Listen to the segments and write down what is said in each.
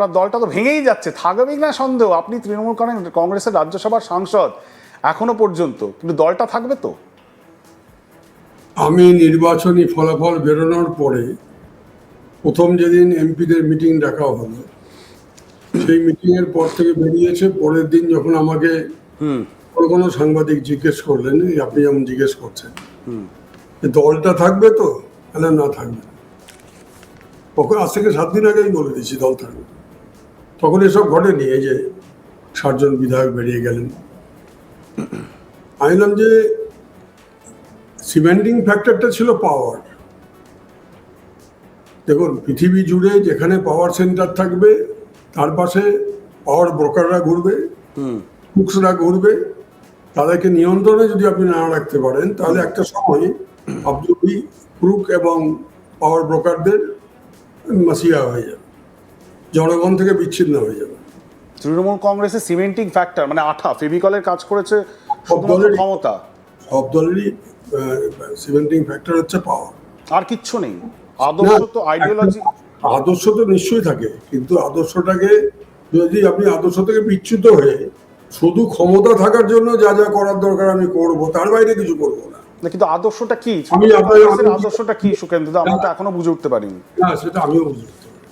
আপনার দলটা তো ভেঙেই যাচ্ছে, থাকবেই না সন্দেহ। আপনি তৃণমূল কংগ্রেসের রাজ্যসভার সাংসদ এখনো পর্যন্ত, কিন্তু দলটা থাকবে তো? আমি নির্বাচনী ফলাফল বেরোনোর পরে প্রথম যেদিন এমপিদের মিটিং ডাকা হলো, সেই মিটিংয়ের পর থেকে বেরিয়েছে। পরের দিন যখন আমাকে কোনো সাংবাদিক জিজ্ঞেস করলেন, আপনি যেমন জিজ্ঞেস করছেন, দলটা থাকবে তো, তাহলে না থাকবে না। তখন আজ থেকে 7 দিন আগেই বলে দিয়েছি দল থাকবে। তখন এসব ঘটেনি, এই যে 60 জন বিধায়ক বেরিয়ে গেলেন। আমি বললাম যে সিমেন্টিং ফ্যাক্টরটা ছিল পাওয়ার। দেখুন, পৃথিবী জুড়ে যেখানে পাওয়ার সেন্টার থাকবে তার পাশে পাওয়ার ব্রোকাররা ঘুরবে, কুকসরা ঘুরবে। তাদেরকে নিয়ন্ত্রণে যদি আপনি না রাখতে পারেন, তাহলে একটা সময় আপনি ক্রুক এবং পাওয়ার ব্রোকারদের মাসিয়া হয়ে যাবে, জনগণ থেকে বিচ্ছিন্ন হয়ে যাবে। তৃণমূল কংগ্রেসের সিমেন্টিং ফ্যাক্টর মানে আঠা, ফেভিকলের কাজ করেছে ক্ষমতা। সব দলেরই সিমেন্টিং ফ্যাক্টর হচ্ছে পাওয়ার, আর কিচ্ছু নেই। আদর্শ তো, আইডিওলজি, আদর্শ তো নিশ্চয়ই থাকে, কিন্তু আদর্শটাকে যদি আপনি আদর্শ থেকে বিচ্যুত হয়ে শুধু ক্ষমতা থাকার জন্য যা যা করার দরকার আমি করব, তার বাইরে কিছু করবো না। কিন্তু আদর্শটা কি? আদর্শটা কি সুকেন্দ্র? আমি তো এখনো বুঝে উঠতে পারিনি। না, সেটা আমিও বুঝতে পারি।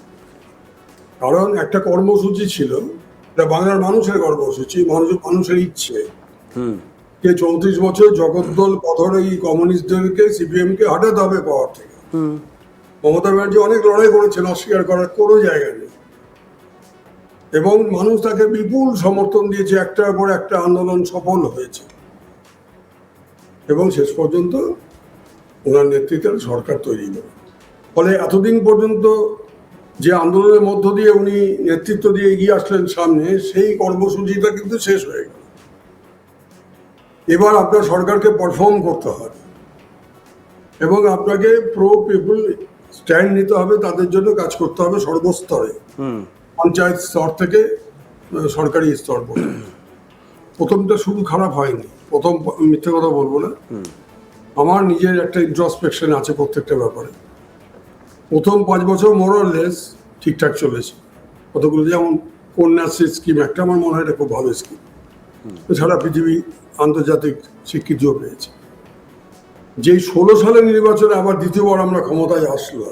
কারণ একটা কর্মসূচি ছিল, এটা বাংলার মানুষের কর্মসূচি, মানুষের ইচ্ছে, যে 34 বছর জগদ্দল পথর এই কমিউনিস্টদেরকে, সিপিএম কে হটাতে হবে পাওয়ার থেকে। মমতা ব্যানার্জি অনেক লড়াই করেছেন, অস্বীকার করার কোনো জায়গা নেই, এবং মানুষ তাকে বিপুল সমর্থন দিয়েছে। একটার পর একটা আন্দোলন সফল হয়েছে, এবং শেষ পর্যন্ত ওনার নেতৃত্বে সরকার তৈরি হবে। ফলে এতদিন পর্যন্ত যে আন্দোলনের মধ্য দিয়ে উনি নেতৃত্ব দিয়ে এগিয়ে আসলেন সামনে, সেই কর্মসূচিটা কিন্তু শেষ হয়ে গেল। এবার আপনার সরকারকে পারফর্ম করতে হবে, এবং আপনাকে প্রো পিপল স্ট্যান্ড নিতে হবে, তাদের জন্য কাজ করতে হবে সর্বস্তরে, পঞ্চায়েত স্তর থেকে সরকারি স্তর পর্যন্ত। প্রথমটা শুরু খারাপ হয়নি, প্রথম মিথ্যে কথা বলবো না, আমার নিজের একটা ইন্ট্রোস্পেকশন আছে প্রত্যেকটা ব্যাপারে। প্রথম 5 বছর মোরলেস ঠিকঠাক চলেছে, কতগুলো, যেমন কন্যাশ্রী স্কিম একটা, আমার মনে হয় এটা খুব ভালো স্কিম, সারা পৃথিবী আন্তর্জাতিক স্বীকৃতিও পেয়েছে। যেই 16 সালের নির্বাচনে আবার দ্বিতীয়বার আমরা ক্ষমতায় আসলো,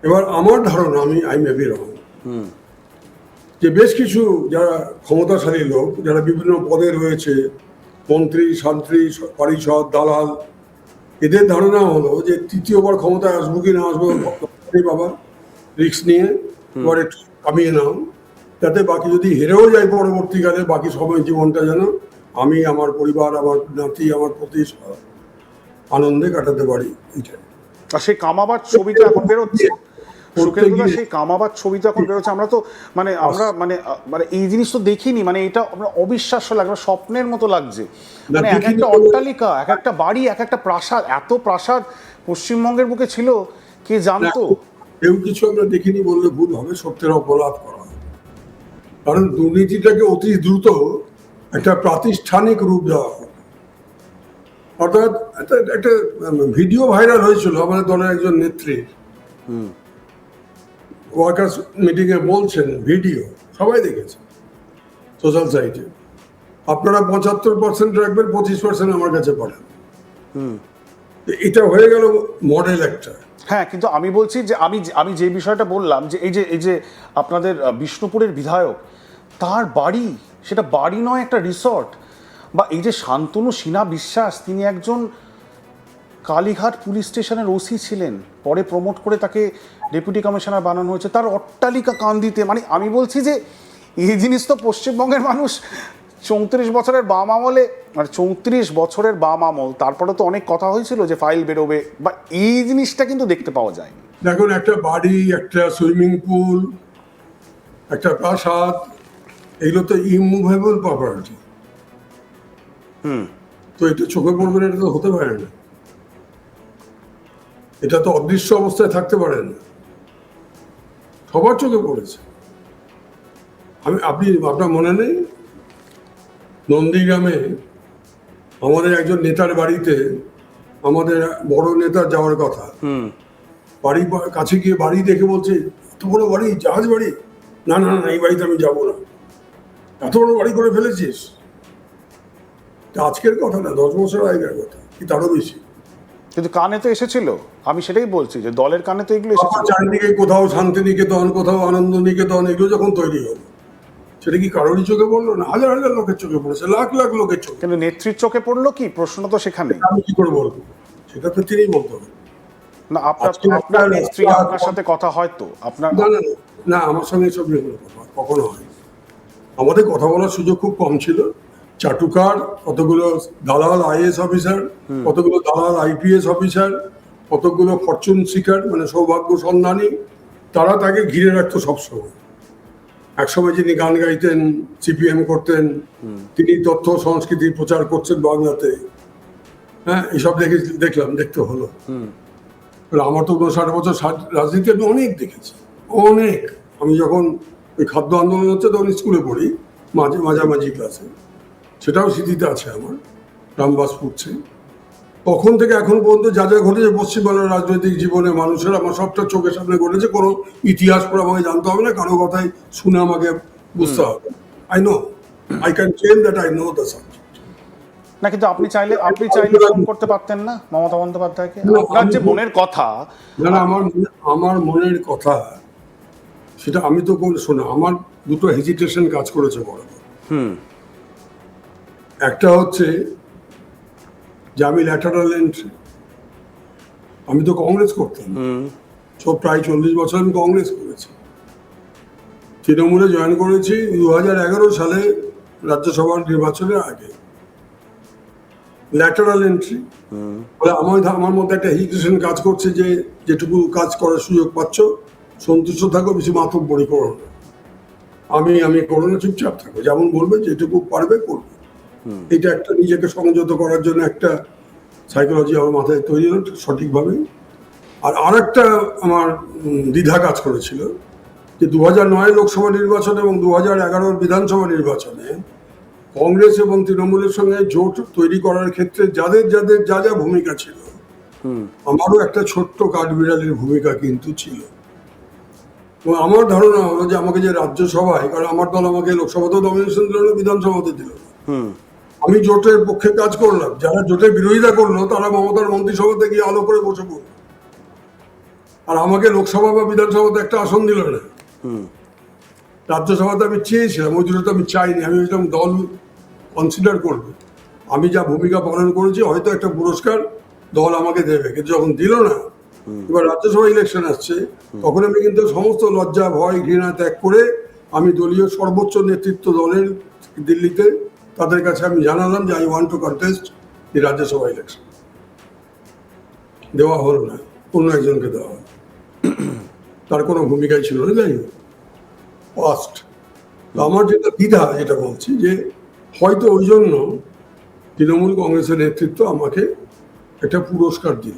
এবার আমার ধারণা, আই মে বি রং, যে বেশ কিছু যারা ক্ষমতাশালী লোক, যারা বিভিন্ন পদে রয়েছে, মন্ত্রী, শান্ত্রী, পরিষদ, দালাল, এদের ধারণা হলো যে তৃতীয়বার ক্ষমতায় আসবো কি না আসবো, বাবা রিস্ক নিয়ে এবার একটু কামিয়ে নাও, যাতে বাকি যদি হেরেও যায় পরবর্তীকালে, বাকি সময় জীবনটা যেন আমি, আমার পরিবার, আমার নাতি, আমার প্রতি আনন্দে কাটাতে পারি। আর সেই কামাবার ছবিটা এখন বেরোচ্ছে, সেই কামাবার ছবি তো এখন বেরোচ্ছে। আমরা তো আমরা এই জিনিস তো দেখিনি, মানে এটা আমরা অবিশ্বাস্য লাগবে, স্বপ্নের মতো লাগছে। মানে এক একটা অট্টালিকা, এক একটা বাড়ি, এক একটা প্রাসাদ, এত প্রাসাদ পশ্চিমবঙ্গের বুকে ছিল, কে জানতো? কেউ কিছু আমরা দেখিনি বললে ভুল হবে, সত্যের অপরাধ করা হয়। কারণ দুর্নীতিটাকে অতি দ্রুত একটা প্রাতিষ্ঠানিক রূপ দেওয়া হয়। অর্থাৎ একটা ভিডিও ভাইরাল হয়েছিল আমাদের দলের একজন নেত্রীর, ওয়ার্কার্স মিটিংয়ে বলছেন, ভিডিও সবাই দেখেছে সোশ্যাল সাইটে, আপনারা 75% রাখবেন, 25% আমার কাছে পাঠান। এটা হয়ে গেল মডেল একটা। হ্যাঁ, কিন্তু আমি বলছি যে আমি যে বিষয়টা বললাম, যে এই যে আপনাদের বিষ্ণুপুরের বিধায়ক, তার বাড়ি, সেটা বাড়ি নয়, একটা রিসর্ট। বা এই যে শান্তনু সিনহা বিশ্বাস, তিনি একজন কালীঘাট পুলিশ স্টেশনের ওসি ছিলেন, পরে প্রমোট করে তাকে ডেপুটি কমিশনার বানানো হয়েছে, তার অট্টালিকা কান্দিতে। মানে আমি বলছি যে এই জিনিস তো পশ্চিমবঙ্গের মানুষ 34 বছরের বাম আমলে, মানে 34 বছরের বাম আমল, তারপরে তো অনেক কথা হয়েছিল যে ফাইল বেরোবে, বা এই জিনিসটা কিন্তু দেখতে পাওয়া যায়নি। দেখুন, একটা বাড়ি, একটা সুইমিং পুল, একটা প্রাসাদ, এগুলো তো ইমুভেবল প্রপার্টি। তো এটা চোখে পড়বে না, এটা তো হতে পারে না, এটা তো অদৃশ্য অবস্থায় থাকতে পারে না, সবার চোখে পড়েছে। আপনার মনে নেই, নন্দীগ্রামে আমাদের একজন নেতার বাড়িতে, আমাদের বড় নেতা যাওয়ার কথা, বাড়ি কাছে গিয়ে বাড়ি দেখে বলছে, এত বড় বাড়ি, জাহাজ বাড়ি, না না না এই বাড়িতে আমি যাবো না, এত বড় বাড়ি করে ফেলেছিস। আজকের কথা না, 10 বছর আগের কথা, কি তারও বেশি। কিন্তু কানে তো এসেছিল, আমি সেটাই বলছি যে দলের কানে তো এগুলো এসেছিল। চারিদিকে কোথাও শান্তিনিকেতন, কোথাও আনন্দ নিকেতন, এগুলো যখন তৈরি হলো, সেটা কি কারোরই চোখে পড়লো না? হাজার হাজার লোকের চোখে পড়েছে, লাখ লাখ লোকের চোখে। কিন্তু নেত্রীর চোখে পড়লো কি, প্রশ্ন তো সেখানে। আমি কি করে বলবো, সেটা তো তিনিই বলতে হবে। না আপনার নেত্রী আপনার সাথে কথা হয় তো আপনার? না না না, আমার সঙ্গে এসব নিয়ে কোনো কথা কখনো হয়। আমাদের কথা বলার সুযোগ খুব কম ছিল। চাটুকার, কতগুলো দালাল আইএস অফিসার, কতগুলো দালাল আইপিএস অফিসার, কতগুলো ফরচুন সিকার মানে সৌভাগ্য সন্ধানী, তারা তাকে ঘিরে রাখতো সবসময়। একসময় যিনি গান গাইতেন, সিপিএম করতেন, তিনি তথ্য সংস্কৃতির প্রচার করছেন বাংলাতে। হ্যাঁ, এইসব দেখতে হলো। আমার তো 59 বছর রাজনীতি আমি অনেক দেখেছি, অনেক। আমি যখন ওই খাদ্য আন্দোলন হচ্ছে তখন স্কুলে পড়ি, মাঝামাঝি ক্লাসে, সেটাও স্মৃতিতে আছে আমার, রামবাস পড়ছে। তখন থেকে এখন পর্যন্ত যা যা ঘটেছে পশ্চিমবাংলার রাজনৈতিক জীবনে মানুষের, আমার সবটা চোখের সামনে ঘটেছে। কোনো ইতিহাস পড়ে আমাকে জানতে হবে না, কারো কথাই শুনে আমাকে বুঝতে হবে। I know, I can claim that I know the subject. না কিন্তু আপনি চাইলে ফোন করতে পারতেন না মমতা বন্দ্যোপাধ্যায়কে, আপনার যে মনের কথা। না, আমার মনের কথা, সেটা আমি তো শোনো, আমার দুটো হেজিটেশন কাজ করেছে বড়। একটা হচ্ছে যে আমি ল্যাটারাল এন্ট্রি, আমি তো কংগ্রেস করতাম, প্রায় 40 বছর আমি কংগ্রেস করেছি। তৃণমূলে জয়েন করেছি 2011 সালে রাজ্যসভার নির্বাচনের আগে। ল্যাটারাল এন্ট্রি বলে আমার মধ্যে একটা হেজিটেশন কাজ করছে যে যেটুকু কাজ করার সুযোগ পাচ্ছ সন্তুষ্ট থাকো, বেশি মাতব্বরি করো না। আমি করো না, চুপচাপ থাকো, যেমন বলবে যেটুকু পারবে করবে। এটা একটা নিজেকে সংযত করার জন্য একটা সাইকোলজি আমার মাথায় তৈরি হলো সঠিকভাবে। আর একটা আমার দ্বিধা কাজ করেছিল যে 2009 লোকসভা নির্বাচনে এবং 2011 বিধানসভা নির্বাচনে কংগ্রেস এবং তৃণমূলের সঙ্গে জোট তৈরি করার ক্ষেত্রে যাদের যাদের যা যা ভূমিকা ছিল, আমারও একটা ছোট্ট কাঠবিড়ালির ভূমিকা কিন্তু ছিল। এবং আমার ধারণা হলো যে আমাকে যে রাজ্যসভায়, কারণ আমার দল আমাকে লোকসভাতেও নমিনেশন দিল না, বিধানসভাতে দিল না, আমি জোটের পক্ষে কাজ করলাম। যারা জোটের বিরোধিতা করলো তারা মমতার মন্ত্রিসভাতে গিয়ে আলো করে বসে পড়ল, আর আমাকে লোকসভা বা বিধানসভাতে একটা আসন দিল না। রাজ্যসভাতে আমি চেয়েছিলাম, ওই দুটো আমি চাইনি। আমি ভেবেছিলাম দল কনসিডার করবে, আমি যা ভূমিকা পালন করেছি হয়তো একটা পুরস্কার দল আমাকে দেবে। কিন্তু যখন দিল না, এবার রাজ্যসভা ইলেকশন আসছে, তখন আমি কিন্তু সমস্ত লজ্জা, ভয়, ঘৃণা ত্যাগ করে আমি দলীয় সর্বোচ্চ নেতৃত্ব দলের দিল্লিতে, তাদের কাছে আমি জানালাম যে I want to contest the Rajya Sabha election. দেওয়া হলো না, অন্য একজনকে দেওয়া হলো, তার কোনো ভূমিকাই ছিল না। যাই হোক, ফার্স্ট আমার যেটা দ্বিধা, যেটা বলছি যে হয়তো ওই জন্য তৃণমূল কংগ্রেসের নেতৃত্ব আমাকে একটা পুরস্কার দিল।